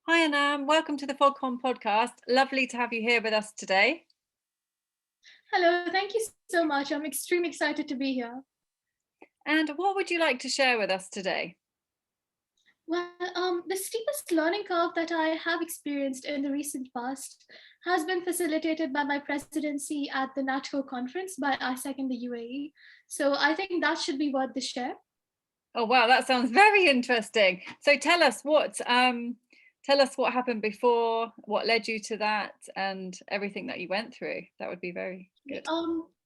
Hi Anam, welcome to the Foghorn Podcast. Lovely to have you here with us today. Hello, thank you so much. I'm extremely excited to be here. And what would you like to share with us today? The steepest learning curve that I have experienced in the recent past has been facilitated by my presidency at the NATCO conference by ISAC in the UAE. So I think that should be worth the share. Oh wow, that sounds very interesting. So tell us what happened before, what led you to that, and everything that you went through. That would be very good.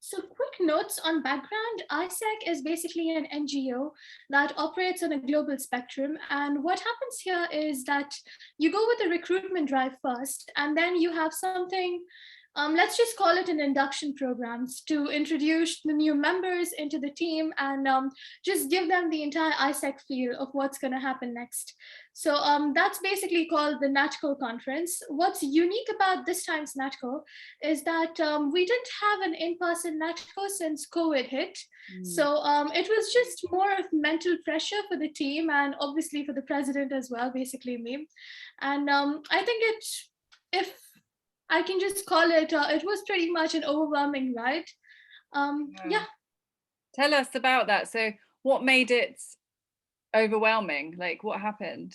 So quick notes on background. ISAC is basically an NGO that operates on a global spectrum. And what happens here is that you go with a recruitment drive first, and then you have something, let's just call it an induction programs to introduce the new members into the team and just give them the entire ISAC feel of what's going to happen next. So that's basically called the NATCO conference. What's unique about this time's NATCO is that we didn't have an in-person NATCO since COVID hit. So it was just more of mental pressure for the team and obviously for the president as well, basically me. And I think if I can just call it, it was pretty much an overwhelming ride. Yeah. Tell us about that. So what made it overwhelming? Like what happened?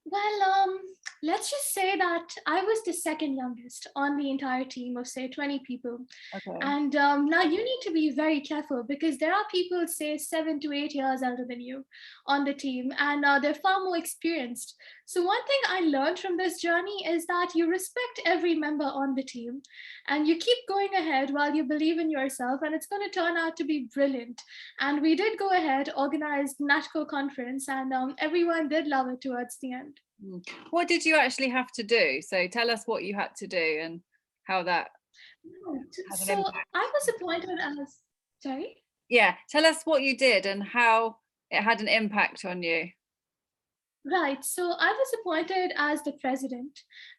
Well, let's just say that I was the second youngest on the entire team of, say, 20 people. Okay. And now you need to be very careful because there are people, say, 7 to 8 years older than you on the team, and they're far more experienced. So, one thing I learned from this journey is that you respect every member on the team and you keep going ahead while you believe in yourself, and it's going to turn out to be brilliant. And we did go ahead, organized NATCO conference, and everyone did love it towards the end. What did you actually have to do? So tell us what you had to do and how that has an So impact. I was appointed as, sorry? Yeah, tell us what you did and how it had an impact on you. Right. So I was appointed as the president,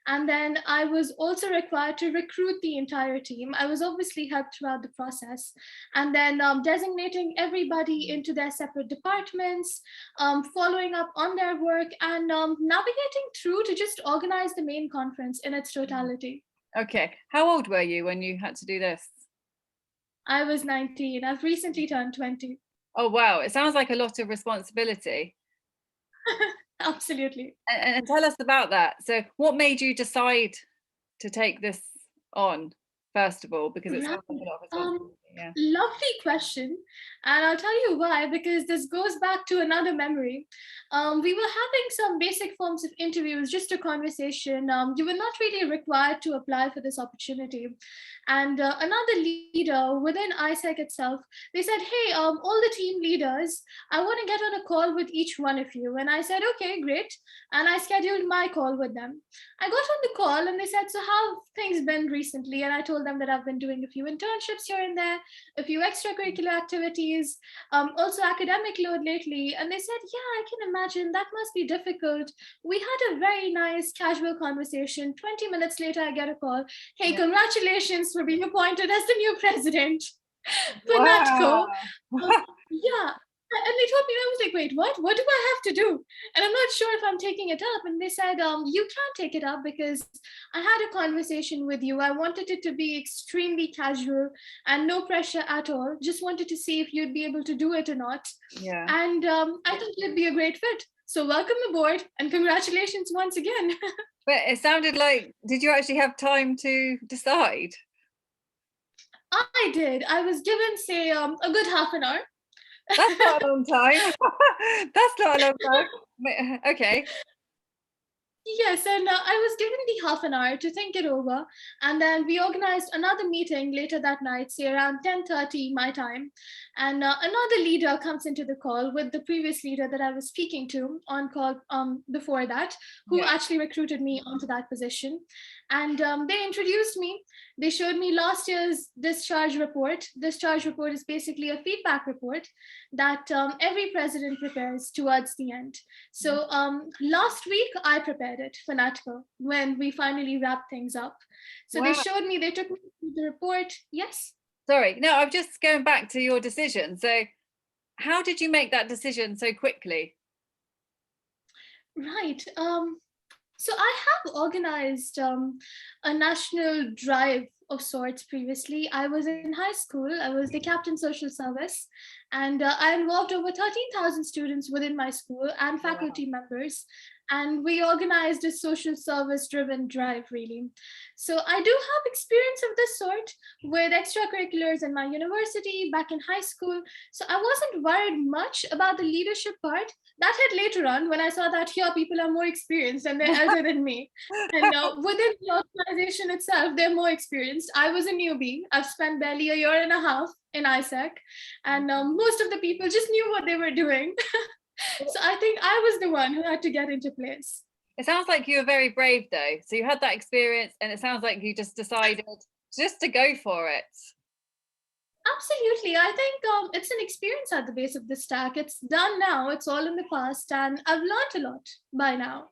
and then I was also required to recruit the entire team. I was obviously helped throughout the process, and then designating everybody into their separate departments, following up on their work, and navigating through to just organize the main conference in its totality. Okay, how old were you when you had to do this? I was 19. I've recently turned 20. Oh wow, it sounds like a lot of responsibility. Absolutely. And tell us about that. So what made you decide to take this on, first of all? Because it Right. sounds like a lot of responsibility. Yeah. Lovely question. And I'll tell you why, because this goes back to another memory. We were having some basic forms of interviews, just a conversation. You were not really required to apply for this opportunity. And another leader within ISEC itself, they said, hey, all the team leaders, I want to get on a call with each one of you. And I said, okay, great. And I scheduled my call with them. I got on the call and they said, so how have things been recently? And I told them that I've been doing a few internships here and there, a few extracurricular activities, also academic load lately. And they said, yeah, I can imagine that must be difficult. We had a very nice casual conversation. 20 minutes later, I get a call. Hey, congratulations for being appointed as the new president for Wow. NATCO. Yeah. And they told me, I was like, wait, what? What do I have to do? And I'm not sure if I'm taking it up. And they said, you can't take it up because I had a conversation with you. I wanted it to be extremely casual and no pressure at all. Just wanted to see if you'd be able to do it or not. Yeah. And I think you'd be a great fit. So welcome aboard and congratulations once again. But it sounded like, did you actually have time to decide? I did. I was given, say, a good half an hour. That's not a long time. That's not a long time. Okay. Yes, and I was given the half an hour to think it over, and then we organized another meeting later that night, say around 10:30 my time, and another leader comes into the call with the previous leader that I was speaking to on call before that, who Yeah. actually recruited me onto that position, and they introduced me. They showed me last year's discharge report. Discharge report is basically a feedback report that every president prepares towards the end. So last week I prepared it for NATCO when we finally wrapped things up. So Wow. they showed me, they took me through the report. Yes. Sorry. No, I'm just going back to your decision. So how did you make that decision so quickly? Right. So I have organized a national drive of sorts previously. I was in high school, I was the captain social service, and I involved over 13,000 students within my school and Oh, wow. faculty members. And we organized a social service driven drive, really. So I do have experience of this sort with extracurriculars in my university back in high school. So I wasn't worried much about the leadership part. That hit later on when I saw that here people are more experienced and they're elder than me. And within the organization itself, they're more experienced. I was a newbie. I've spent barely a year and a half in ISAC, and most of the people just knew what they were doing. So I think I was the one who had to get into place. It sounds like you were very brave though. So you had that experience and it sounds like you just decided just to go for it. Absolutely. I think it's an experience at the base of the stack. It's done now, it's all in the past, and I've learned a lot by now.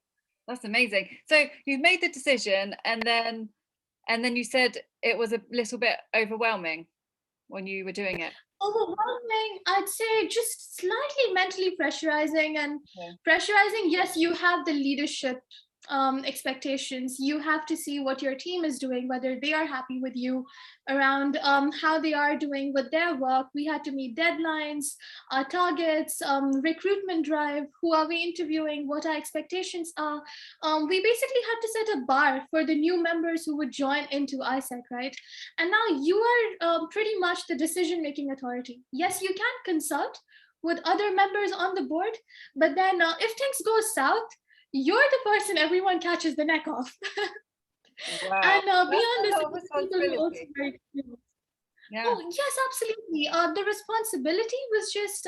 That's amazing. So you've made the decision and then you said it was a little bit overwhelming when you were doing it. Overwhelming, I'd say just slightly mentally pressurizing. And Yeah. pressurizing, yes, you have the leadership expectations. You have to see what your team is doing, whether they are happy with you around how they are doing with their work. We had to meet deadlines, our targets, recruitment drive, who are we interviewing, what our expectations are. We basically had to set a bar for the new members who would join into ISEC, right? And now you are pretty much the decision-making authority. Yes, you can consult with other members on the board, but then if things go south, you're the person everyone catches the neck off. Wow. And beyond this, That's a lot of people who also responsibility. very experienced. Yeah. Oh, yes, absolutely. The responsibility was just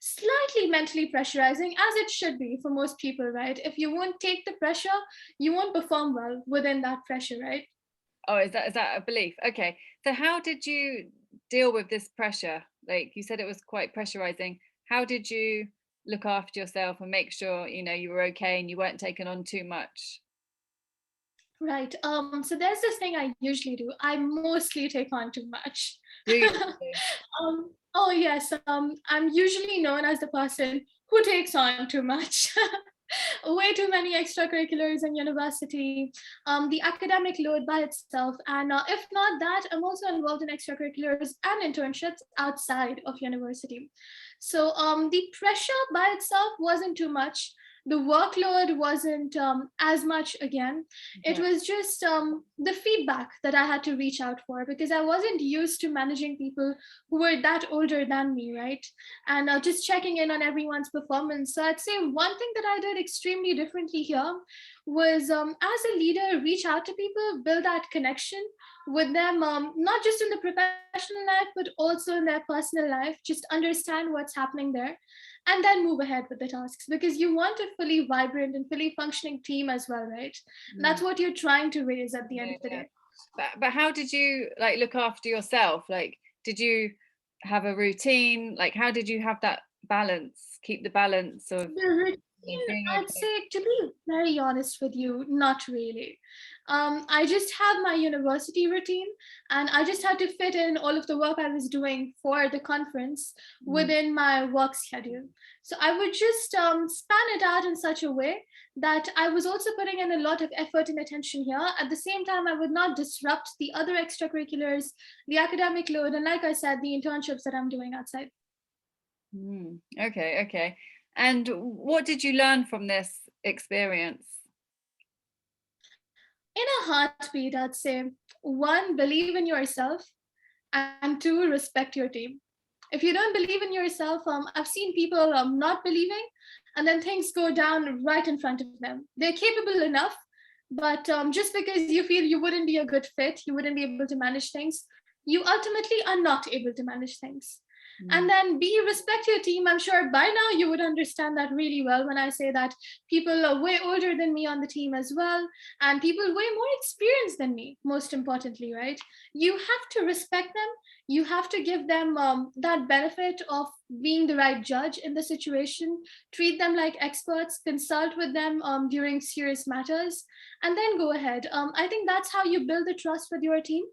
slightly mentally pressurizing, as it should be for most people, right? If you won't take the pressure, you won't perform well within that pressure, right? Oh, is that a belief? Okay. So how did you deal with this pressure? Like you said it was quite pressurizing. How did you look after yourself and make sure, you were okay and you weren't taking on too much? Right. So there's this thing I usually do. I mostly take on too much. Do you? Oh yes. I'm usually known as the person who takes on too much. Way too many extracurriculars in university, the academic load by itself. And if not that, I'm also involved in extracurriculars and internships outside of university. So the pressure by itself wasn't too much. The workload wasn't as much again. It Okay. was just the feedback that I had to reach out for because I wasn't used to managing people who were that older than me, right? And just checking in on everyone's performance. So I'd say one thing that I did extremely differently here was as a leader, reach out to people, build that connection with them, not just in the professional life, but also in their personal life, just understand what's happening there and then move ahead with the tasks because you want a fully vibrant and fully functioning team as well, right? And Mm, that's what you're trying to raise at the end yeah, of the yeah. day. But how did you like look after yourself? Like, did you have a routine? Like, how did you have that balance? Keep the balance of The routine, being I'd okay. say, to be very honest with you, not really. I just have my university routine, and I just had to fit in all of the work I was doing for the conference Mm, within my work schedule. So I would just span it out in such a way that I was also putting in a lot of effort and attention here. At the same time, I would not disrupt the other extracurriculars, the academic load, and like I said, the internships that I'm doing outside. okay, okay. And what did you learn from this experience? In a heartbeat, I'd say one, believe in yourself, and two, respect your team. If you don't believe in yourself, I've seen people not believing, and then things go down right in front of them. They're capable enough, but just because you feel you wouldn't be a good fit, you wouldn't be able to manage things, you ultimately are not able to manage things. Mm, And then B, respect your team. I'm sure by now you would understand that really well when I say that people are way older than me on the team as well, and people way more experienced than me, most importantly, right? You have to respect them. You have to give them that benefit of being the right judge in the situation, treat them like experts, consult with them during serious matters, and then go ahead. I think that's how you build the trust with your team.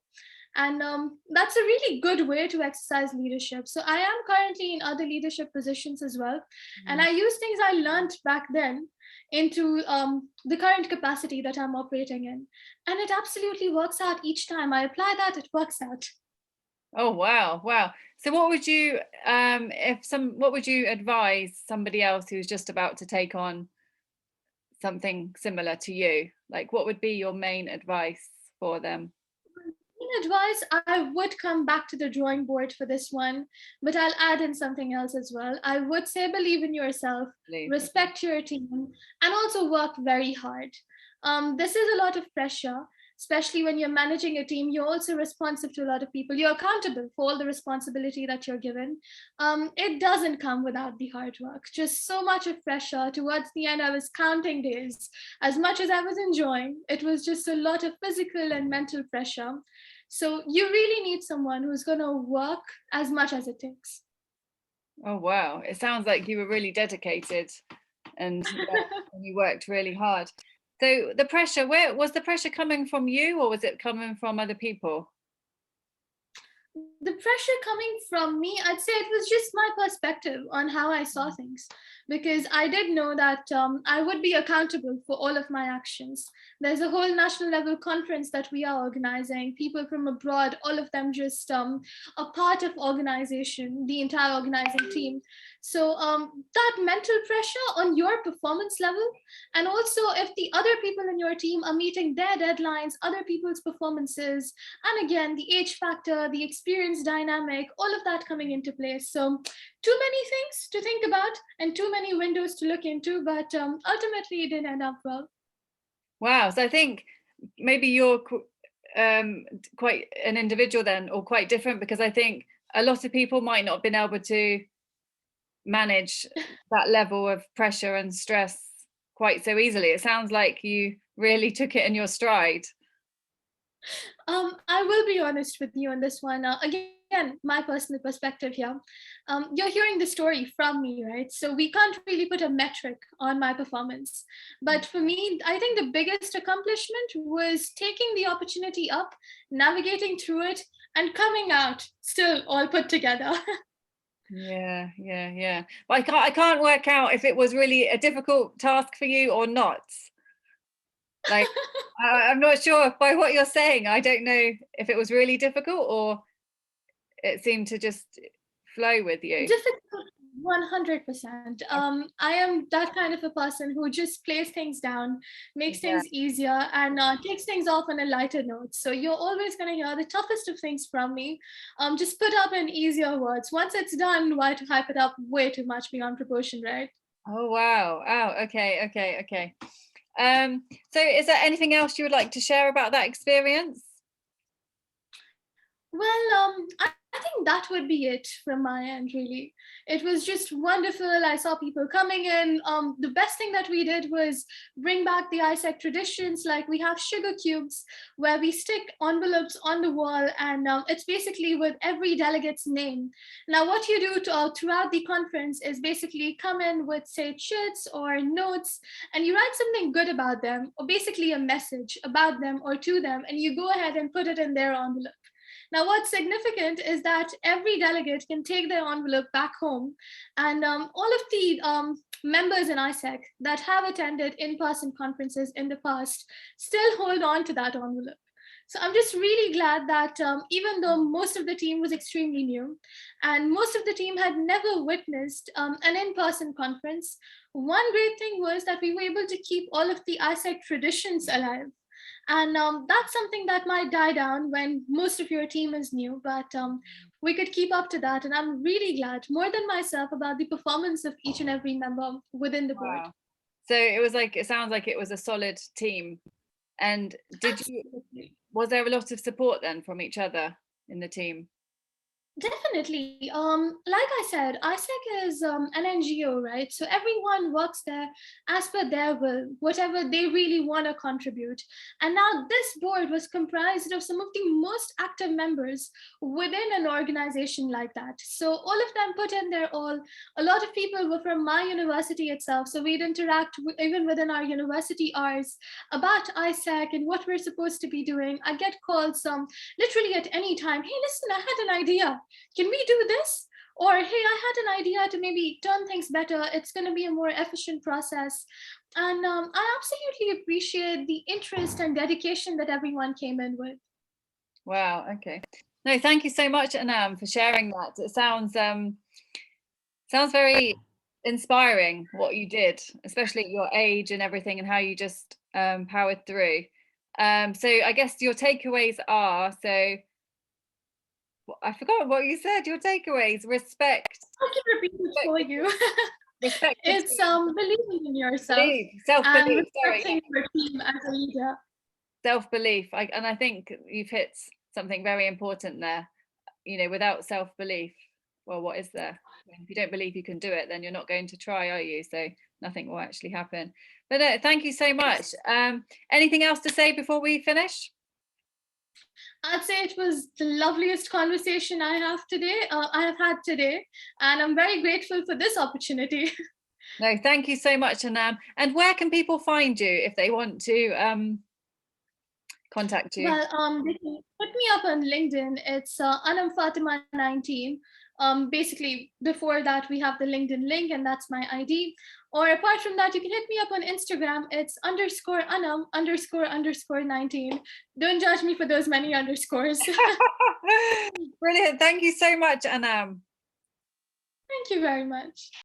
And that's a really good way to exercise leadership. So I am currently in other leadership positions as well. And I use things I learned back then into the current capacity that I'm operating in. And it absolutely works out each time. I apply that, it works out. Oh, wow. So what would you what would you advise somebody else who's just about to take on something similar to you? Like, what would be your main advice for them? In advice, I would come back to the drawing board for this one, but I'll add in something else as well. I would say believe in yourself, respect your team, and also work very hard. This is a lot of pressure, especially when you're managing a team. You're also responsive to a lot of people. You're accountable for all the responsibility that you're given. It doesn't come without the hard work. Just so much of pressure. Towards the end, I was counting days. As much as I was enjoying, it was just a lot of physical and mental pressure. So you really need someone who's going to work as much as it takes. Oh, wow. It sounds like you were really dedicated and you worked really hard. So the pressure, where was the pressure coming from you, or was it coming from other people? The pressure coming from me, I'd say it was just my perspective on how I saw things, because I did know that I would be accountable for all of my actions. There's a whole national level conference that we are organizing, people from abroad, all of them just a part of organization, the entire organizing team. So that mental pressure on your performance level, and also if the other people in your team are meeting their deadlines, other people's performances, and again, the age factor, the experience dynamic, all of that coming into place. So too many things to think about and too many windows to look into, but ultimately it didn't end up well. Wow. So I think maybe you're quite an individual then, or quite different, because I think a lot of people might not have been able to manage that level of pressure and stress quite so easily. It sounds like you really took it in your stride. I will be honest with you on this one. Again, my personal perspective here. You're hearing the story from me, right? So we can't really put a metric on my performance. But for me, I think the biggest accomplishment was taking the opportunity up, navigating through it, and coming out still all put together. Yeah. But I can't work out if it was really a difficult task for you or not. Like, I'm not sure if by what you're saying, I don't know if it was really difficult or it seemed to just flow with you. Difficult, 100%. I am that kind of a person who just plays things down, makes Yeah. things easier, and takes things off on a lighter note. So you're always going to hear the toughest of things from me. Just put up in easier words. Once it's done, why to hype it up way too much beyond proportion, right? Oh, wow. Oh, okay. So is there anything else you would like to share about that experience? Well, I think that would be it from my end, really. It was just wonderful. I saw people coming in. The best thing that we did was bring back the ISEC traditions. Like we have sugar cubes where we stick envelopes on the wall, and it's basically with every delegate's name. Now, what you do throughout the conference is basically come in with, say, chits or notes, and you write something good about them, or basically a message about them or to them, and you go ahead and put it in their envelope. Now, what's significant is that every delegate can take their envelope back home, and all of the members in ISEC that have attended in-person conferences in the past still hold on to that envelope. So I'm just really glad that even though most of the team was extremely new and most of the team had never witnessed an in-person conference, one great thing was that we were able to keep all of the ISEC traditions alive. And that's something that might die down when most of your team is new, but we could keep up to that. And I'm really glad, more than myself, about the performance of each and every member within the board. Wow. So it sounds like it was a solid team. And was there a lot of support then from each other in the team? Definitely. Like I said, ISEC is an NGO, right? So everyone works there as per their will, whatever they really want to contribute. And now this board was comprised of some of the most active members within an organization like that. So all of them put in their all. A lot of people were from my university itself. So we'd interact even within our university hours about ISEC and what we're supposed to be doing. I get calls literally at any time. Hey, listen, I had an idea, can we do this? Or, hey, I had an idea to maybe turn things better. It's going to be a more efficient process. And I absolutely appreciate the interest and dedication that everyone came in with. Wow. Okay. No, thank you so much, Anam, for sharing that. It sounds very inspiring what you did, especially at your age and everything, and how you just powered through. So I guess your takeaways are, so I forgot what you said. Your takeaways: respect. I can repeat it for you. Respect. It's believing in yourself Self-belief. and Sorry. respecting your team as a leader. Self-belief. And I think you've hit something very important there. You know, without self-belief, well, what is there? If you don't believe you can do it, then you're not going to try, are you? So nothing will actually happen. But thank you so much. Anything else to say before we finish? I'd say it was the loveliest conversation I have had today, and I'm very grateful for this opportunity. No, thank you so much, Anam. And where can people find you if they want to contact you? Well, they can put me up on LinkedIn. It's Anam Fatima 19. Basically, before that, we have the LinkedIn link, and that's my ID. Or apart from that, you can hit me up on Instagram. It's _Anam___19. Don't judge me for those many underscores. Brilliant. Thank you so much, Anam. Thank you very much.